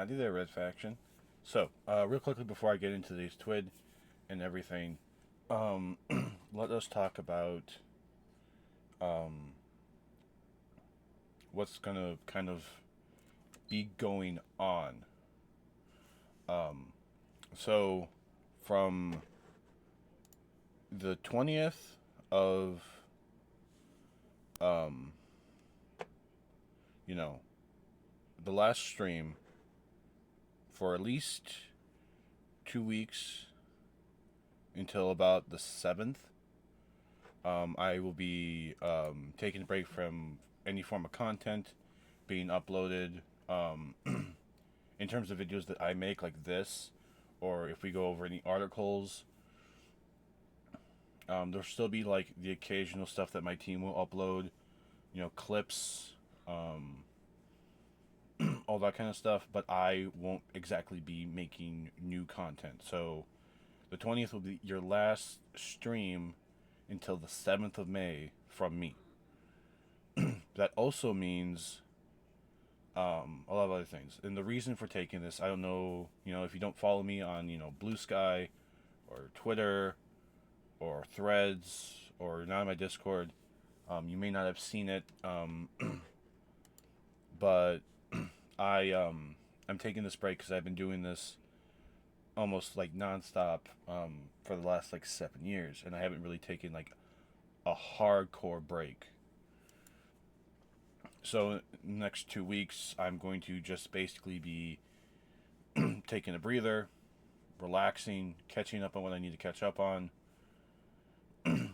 Howdy there, Red Faction. So, real quickly before I get into these twid and everything, um, let us talk about um, what's gonna kind of be going on. Um, so, from the 20th of, um, you know, the last stream, for at least 2 weeks until about the 7th, I will be taking a break from any form of content being uploaded. In terms of videos that I make, like this, or if we go over any articles, there'll still be like the occasional stuff that my team will upload, clips, um, all that kind of stuff. But I won't exactly be making new content. So the 20th will be your last stream until the 7th of May from me. That also means a lot of other things. And the reason for taking this, I don't know, if you don't follow me on, Blue Sky or Twitter or Threads or not on my Discord, you may not have seen it, but I'm taking this break because I've been doing this almost like nonstop for the last like 7 years, and I haven't really taken like a hardcore break. So next 2 weeks, I'm going to just basically be taking a breather, relaxing, catching up on what I need to catch up on,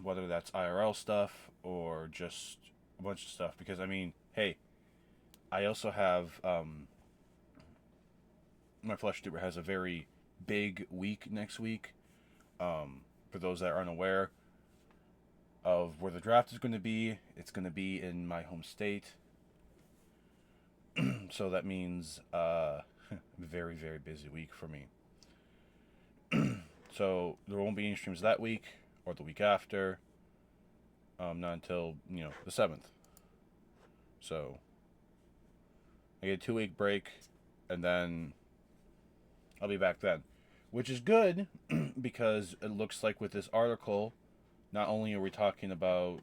whether that's IRL stuff or just a bunch of stuff. Because I mean, hey, I also have my Flesh Tuber has a very big week next week. For those that aren't aware of where the draft is going to be, it's going to be in my home state. So that means very, very busy week for me. So there won't be any streams that week or the week after. Not until, the 7th. So I get a 2 week break, and then I'll be back then. Which is good because it looks like with this article, not only are we talking about,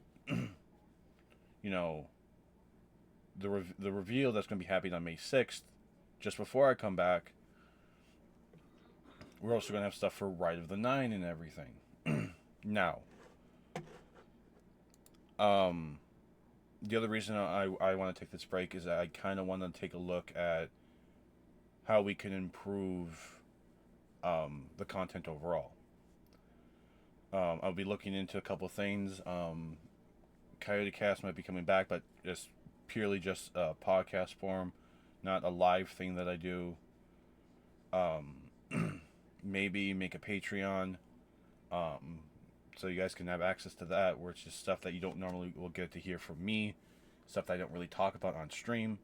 the reveal that's going to be happening on May 6th, just before I come back, we're also going to have stuff for Rite of the Nine and everything. Now, the other reason I want to take this break is that I kind of want to take a look at how we can improve the content overall. I'll be looking into a couple things. Coyote Cast might be coming back, but just purely just a podcast form, not a live thing that I do. Maybe make a Patreon, so you guys can have access to that, where it's just stuff that you don't normally will get to hear from me, stuff that I don't really talk about on stream.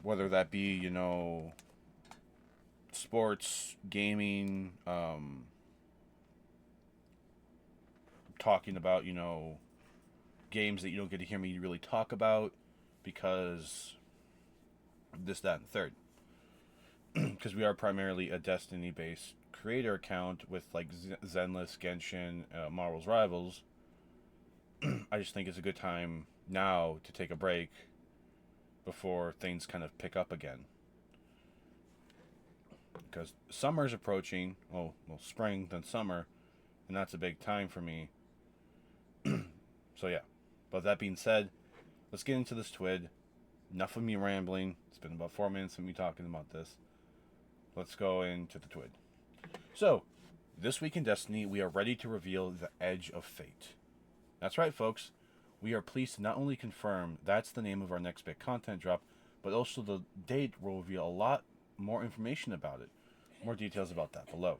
Whether that be, sports, gaming, talking about, games that you don't get to hear me really talk about because this, that, and third. Because we are primarily a Destiny-based creator account with like Zenless, Genshin, Marvel's Rivals. I just think it's a good time now to take a break before things kind of pick up again. Because summer's approaching, well, spring, then summer, and that's a big time for me. So yeah, but that being said, let's get into this twid. Enough of me rambling. It's been about 4 minutes of me talking about this. Let's go into the twid. So, this week in Destiny, we are ready to reveal the Edge of Fate. That's right, folks. We are pleased to not only confirm that's the name of our next big content drop, but also the date will reveal a lot more information about it. More details about that below.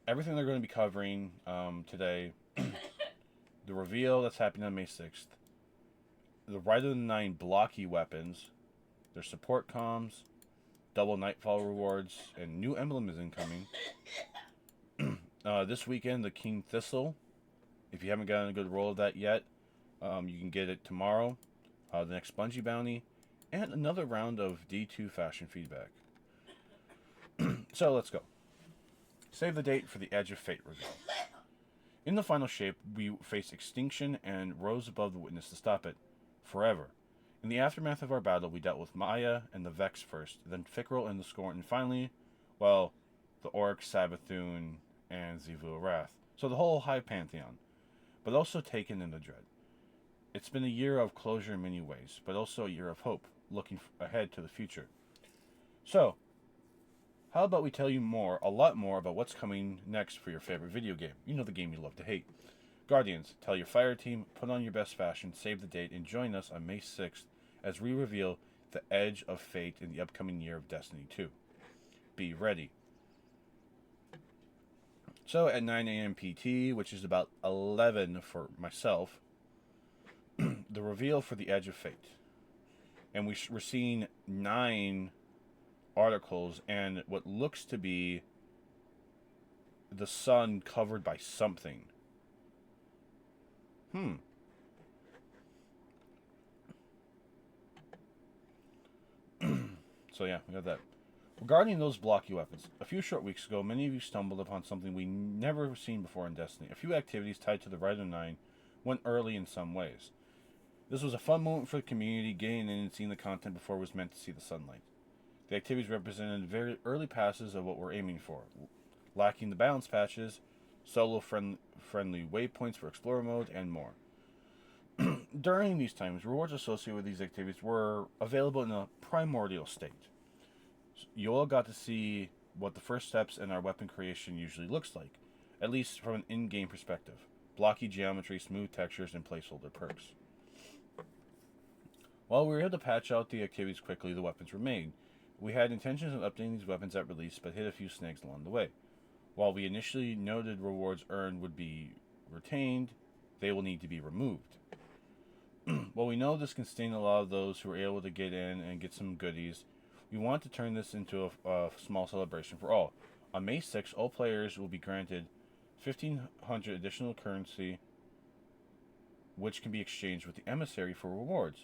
Everything they're going to be covering today, the reveal that's happening on May 6th, the Rite of the Nine blocky weapons, their support comms, double Nightfall rewards, and new emblem is incoming. This weekend, the King Thistle. If you haven't gotten a good roll of that yet, you can get it tomorrow. The next Bungie bounty, and another round of D2 fashion feedback. So let's go. Save the date for the Edge of Fate reveal. In the final shape, we face extinction and rose above the witness to stop it. Forever. In the aftermath of our battle, we dealt with Maya and the Vex first, then Fickrel and the Scorn, and finally, well, the Orc, Sabathun, and Zivu Wrath. So the whole High Pantheon, but also Taken and the Dread. It's been a year of closure in many ways, but also a year of hope, looking ahead to the future. So, how about we tell you a lot more about what's coming next for your favorite video game? You know, the game you love to hate. Guardians, tell your fire team, put on your best fashion, save the date, and join us on May 6th as we reveal the Edge of Fate in the upcoming year of Destiny 2. Be ready. So at 9 a.m. PT, which is about 11 for myself, the reveal for the Edge of Fate. And we're seeing 9 articles and what looks to be the sun covered by something. So yeah, we got that. Regarding those blocky weapons, a few short weeks ago, many of you stumbled upon something we never seen before in Destiny. A few activities tied to the Rider 9 went early in some ways. This was a fun moment for the community, getting in and seeing the content before it was meant to see the sunlight. The activities represented very early passes of what we're aiming for, lacking the balance patches, solo-friendly waypoints for Explorer mode, and more. During these times, rewards associated with these activities were available in a primordial state. You all got to see what the first steps in our weapon creation usually looks like, at least from an in-game perspective. Blocky geometry, smooth textures, and placeholder perks. While we were able to patch out the activities quickly, the weapons were made. We had intentions of updating these weapons at release, but hit a few snags along the way. While we initially noted rewards earned would be retained, they will need to be removed. While we know this can sting a lot of those who are able to get in and get some goodies, we want to turn this into a small celebration for all. On May 6th, all players will be granted 1,500 additional currency, which can be exchanged with the emissary for rewards,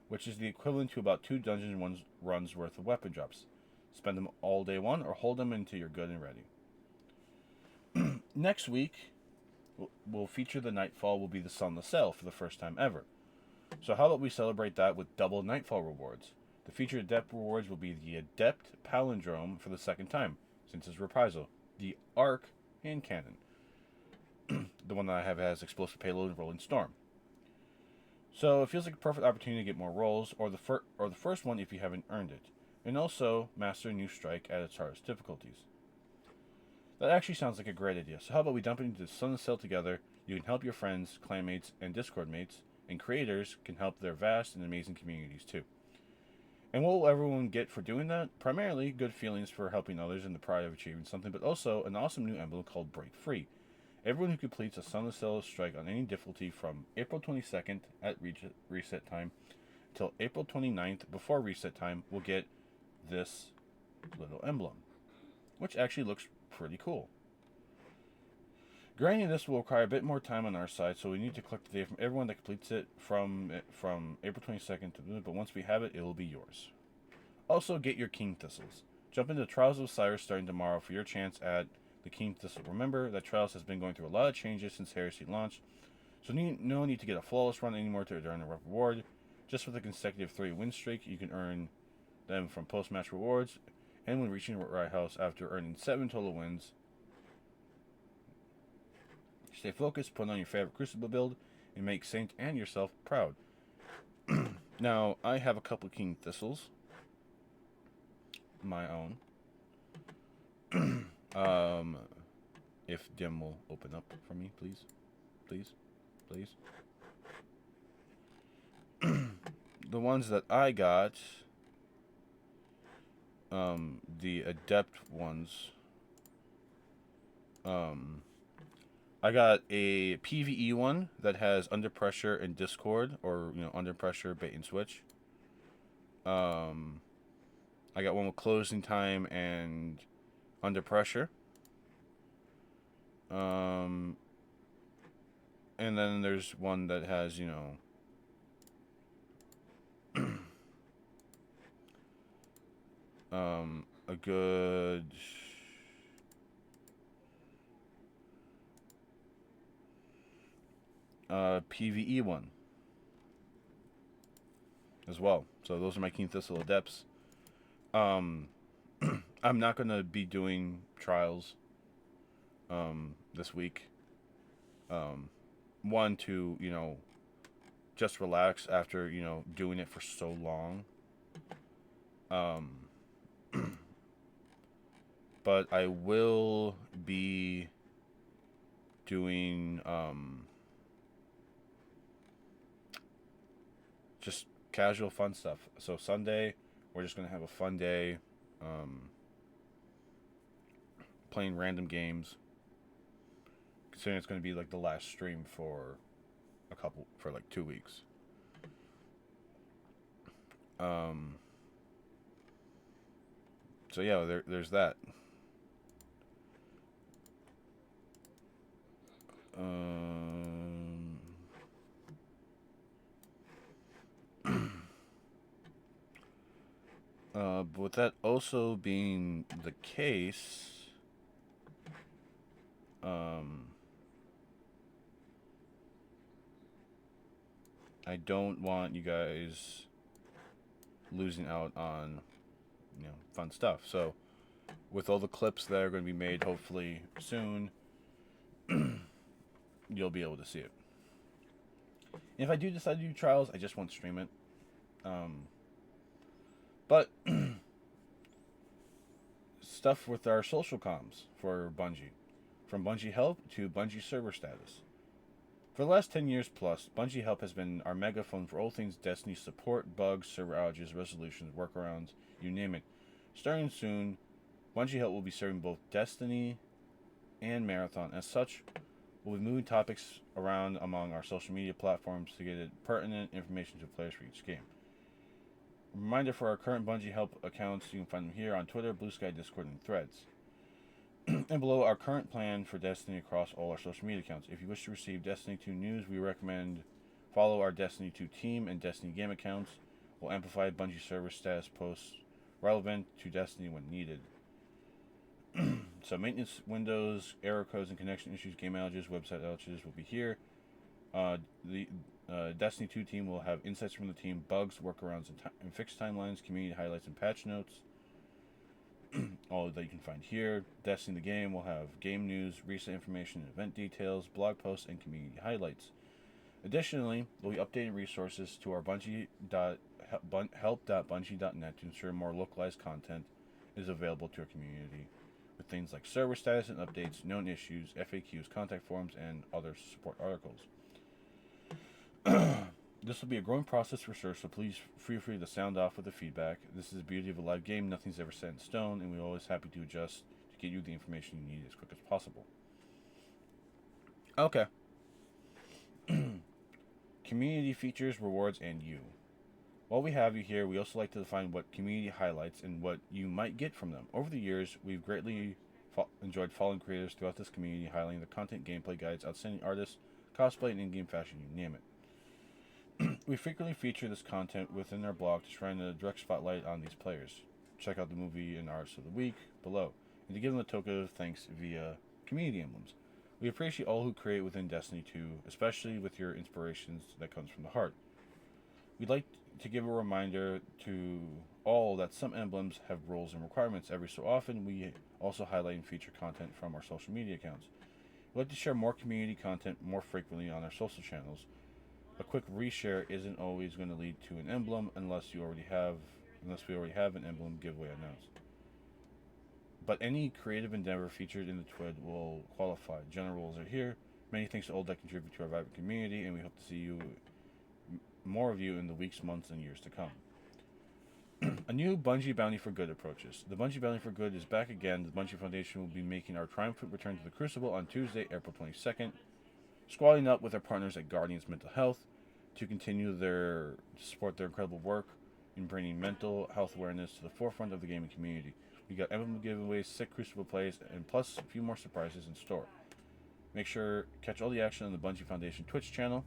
which is the equivalent to about 2 dungeon runs worth of weapon drops. Spend them all day one or hold them until you're good and ready. Next week, we'll feature the Nightfall will be the Sunless Cell for the first time ever. So how about we celebrate that with double Nightfall rewards? The featured Adept rewards will be the Adept Palindrome for the second time, since it's reprisal, the Arc Hand Cannon, the one that I have has Explosive Payload and Rolling Storm. So it feels like a perfect opportunity to get more rolls, or the first one if you haven't earned it, and also master a new strike at its hardest difficulties. That actually sounds like a great idea. So how about we dump it into the Sunless Cell together? You can help your friends, clanmates, and Discord mates, and creators can help their vast and amazing communities too. And what will everyone get for doing that? Primarily, good feelings for helping others and the pride of achieving something, but also an awesome new emblem called Break Free. Everyone who completes a Sunless Cell strike on any difficulty from April 22nd at reset time until April 29th before reset time will get this little emblem, which actually looks pretty cool. Granting this will require a bit more time on our side, so we need to collect the data from everyone that completes it from April 22nd but once we have it, it will be yours. Also, get your King Thistles. Jump into Trials of Osiris starting tomorrow for your chance at the King Thistle. Remember that Trials has been going through a lot of changes since Heresy launched, so no need to get a flawless run anymore to earn a reward. Just with a consecutive 3 win streak, you can earn them from post-match rewards, and when reaching Right House after earning 7 total wins. Stay focused, put on your favorite Crucible build, and make Saint and yourself proud. Now, I have a couple King Thistles. My own. If Dim will open up for me, please. Please. Please. The ones that I got, the Adept ones, I got a PvE one that has Under Pressure and Discord, or, Under Pressure, Bait and Switch. I got one with Closing Time and Under Pressure. And then there's one that has, A good PVE one as well. So those are my Keen Thistle Adepts. I'm not gonna be doing trials this week. One to just relax after doing it for so long. Um, but I will be doing just casual fun stuff. So Sunday, we're just gonna have a fun day, playing random games. Considering it's gonna be like the last stream for like 2 weeks. Um, so yeah, there's that. Um, but with that also being the case, I don't want you guys losing out on fun stuff. So with all the clips that are going to be made hopefully soon, you'll be able to see it. And if I do decide to do trials, I just won't stream it. But stuff with our social comms for Bungie. From Bungie Help to Bungie Server Status. For the last 10 years plus, Bungie Help has been our megaphone for all things Destiny support, bugs, server outages, resolutions, workarounds, you name it. Starting soon, Bungie Help will be serving both Destiny and Marathon. As such, we'll be moving topics around among our social media platforms to get pertinent information to players for each game. A reminder for our current Bungie Help accounts, you can find them here on Twitter, Blue Sky, Discord, and Threads. And below, our current plan for Destiny across all our social media accounts. If you wish to receive Destiny 2 news, we recommend follow our Destiny 2 team and Destiny game accounts. We'll amplify Bungie server status posts relevant to Destiny when needed. So maintenance windows, error codes and connection issues, game outages, website outages will be here. The Destiny 2 team will have insights from the team, bugs, workarounds, and fixed timelines, community highlights, and patch notes. All that you can find here. Destiny the game will have game news, recent information, event details, blog posts, and community highlights. Additionally, we'll be updating resources to our help.bungie.net to ensure more localized content is available to our community, with things like server status and updates, known issues, FAQs, contact forms, and other support articles. This will be a growing process for sure, so please feel free to sound off with the feedback. This is the beauty of a live game. Nothing's ever set in stone, and we're always happy to adjust to get you the information you need as quick as possible. Okay. Community features, rewards, and you. While we have you here, we also like to define what community highlights and what you might get from them. Over the years, we've greatly enjoyed following creators throughout this community, highlighting the content, gameplay guides, outstanding artists, cosplay, and in-game fashion, you name it. We frequently feature this content within our blog to shine a direct spotlight on these players. Check out the movie and artists of the week below, and to give them a token of thanks via community emblems. We appreciate all who create within Destiny 2, especially with your inspirations that comes from the heart. We'd like to give a reminder to all that some emblems have rules and requirements. Every so often, we also highlight and feature content from our social media accounts. We'd like to share more community content more frequently on our social channels. A quick reshare isn't always going to lead to an emblem unless we already have an emblem giveaway announced. But any creative endeavor featured in the twid will qualify. General rules are here. Many thanks to all that contribute to our vibrant community, and we hope to see more of you in the weeks, months, and years to come. A new Bungie Bounty for Good approaches. The Bungie Bounty for Good is back again. The Bungie Foundation will be making our triumphant return to the Crucible on Tuesday, April 22nd, squadding up with our partners at Guardians Mental Health to continue to support their incredible work in bringing mental health awareness to the forefront of the gaming community. We got emblem giveaways, sick Crucible plays, and plus a few more surprises in store. Make sure catch all the action on the Bungie Foundation Twitch channel.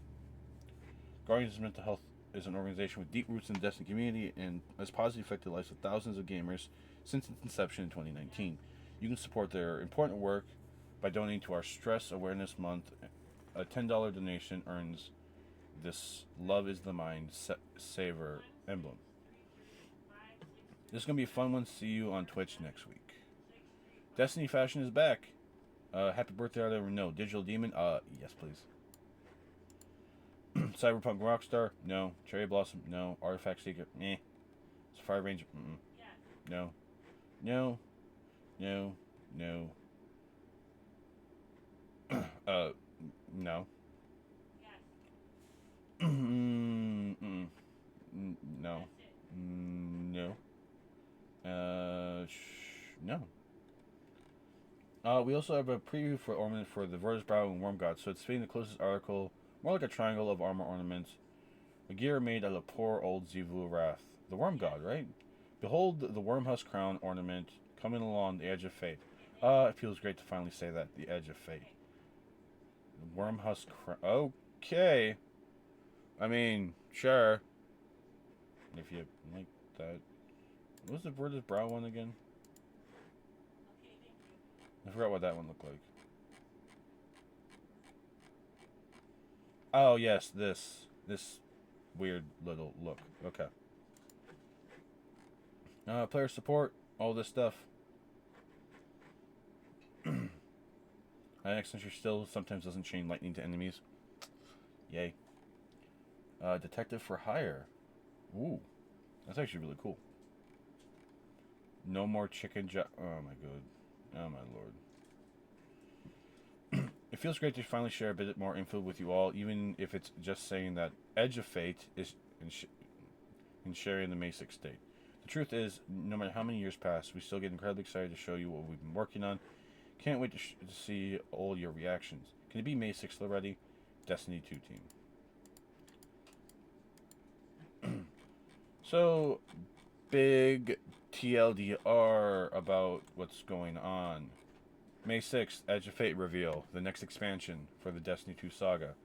Guardians Mental Health is an organization with deep roots in the Destiny community and has positively affected the lives of thousands of gamers since its inception in 2019. You can support their important work by donating to our Stress Awareness Month. A $10 donation earns this Love is the Mind Saver emblem. This is going to be a fun one. See you on Twitch next week. Destiny Fashion is back. Happy birthday, I don't know. Digital Demon? Yes, please. Cyberpunk Rockstar? No. Cherry Blossom? No. Artifact Seeker? Meh. Fire Ranger? Mm-mm. No. No. No. No. No. No. No. No. We also have a preview for ornament for the Vertebrow and Worm God, so it's fitting the closest article, more like a triangle of armor ornaments. A gear made out of poor old Zivu Wrath. The Worm God, right? Behold the Wormhusk Crown ornament coming along the edge of fate. It feels great to finally say that, the edge of fate. The Wormhusk Crown. Okay. I mean, sure. If you like that. What was the Vertebrow one again? I forgot what that one looked like. Oh, yes, this weird little look. Okay. Player support, all this stuff. Accenture still sometimes doesn't chain lightning to enemies. Yay. Detective for hire. Ooh, that's actually really cool. No more chicken oh my god. Oh my lord. It feels great to finally share a bit more info with you all, even if it's just saying that Edge of Fate is in sharing the May 6th date. The truth is, no matter how many years pass, we still get incredibly excited to show you what we've been working on. Can't wait to see all your reactions. Can it be May 6th already? Destiny 2 team. So, big TLDR about what's going on. May 6th, Edge of Fate reveal, the next expansion for the Destiny 2 saga.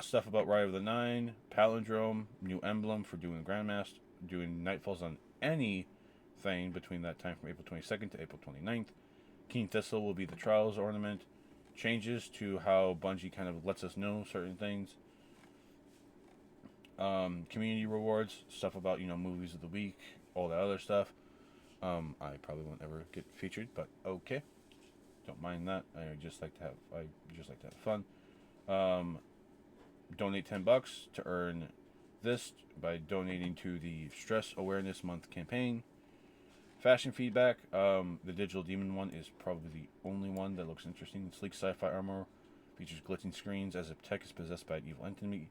Stuff about Ride of the Nine, Palindrome, new emblem for doing Grandmaster, doing Nightfalls on anything between that time from April 22nd to April 29th. Keen Thistle will be the Trials ornament. Changes to how Bungie kind of lets us know certain things. Community rewards, stuff about, movies of the week, all that other stuff. I probably won't ever get featured, but okay. Don't mind that. I just like to have fun. Donate $10 to earn this by donating to the Stress Awareness Month campaign. Fashion feedback. The Digital Demon one is probably the only one that looks interesting. Sleek sci-fi armor features glitching screens as if tech is possessed by an evil entity.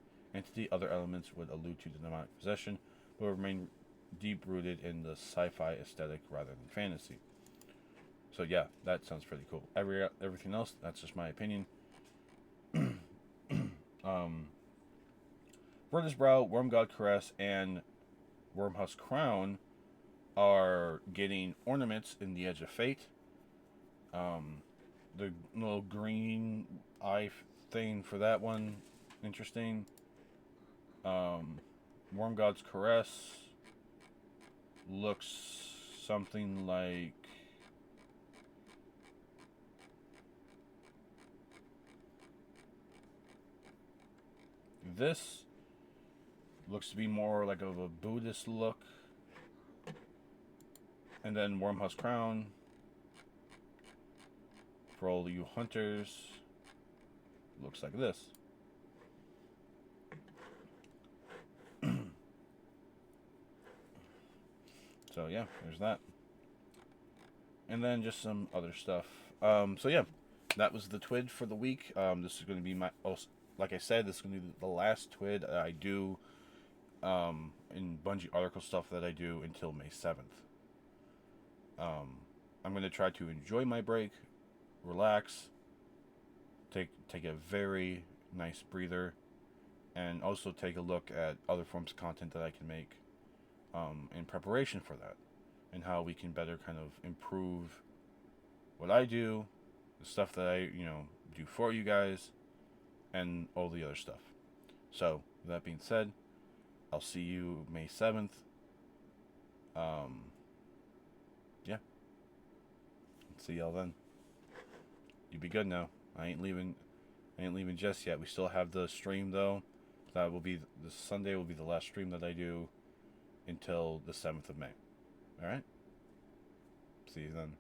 Other elements would allude to the demonic possession, but remain deep-rooted in the sci-fi aesthetic rather than fantasy. So yeah, that sounds pretty cool. Everything else, that's just my opinion. Vertebrow, Worm God Caress, and Wormhusk Crown are getting ornaments in the Edge of Fate. The little green eye thing for that one, interesting. Worm God's Caress looks something like this. Looks to be more like of a Buddhist look. And then Wormhusk Crown for all you hunters looks like this. So yeah, there's that. And then just some other stuff. So yeah, that was the twid for the week. This is going to be like I said, this is going to be the last twid that I do in Bungie article stuff that I do until May 7th. I'm going to try to enjoy my break, relax, take a very nice breather, and also take a look at other forms of content that I can make in preparation for that, and how we can better kind of improve what I do, the stuff that I do for you guys, and all the other stuff. So, with that being said, I'll see you May 7th. Yeah. See y'all then. You be good now. I ain't leaving just yet. We still have the stream though. That will be this Sunday will be the last stream that I do until the 7th of May. All right? See you then.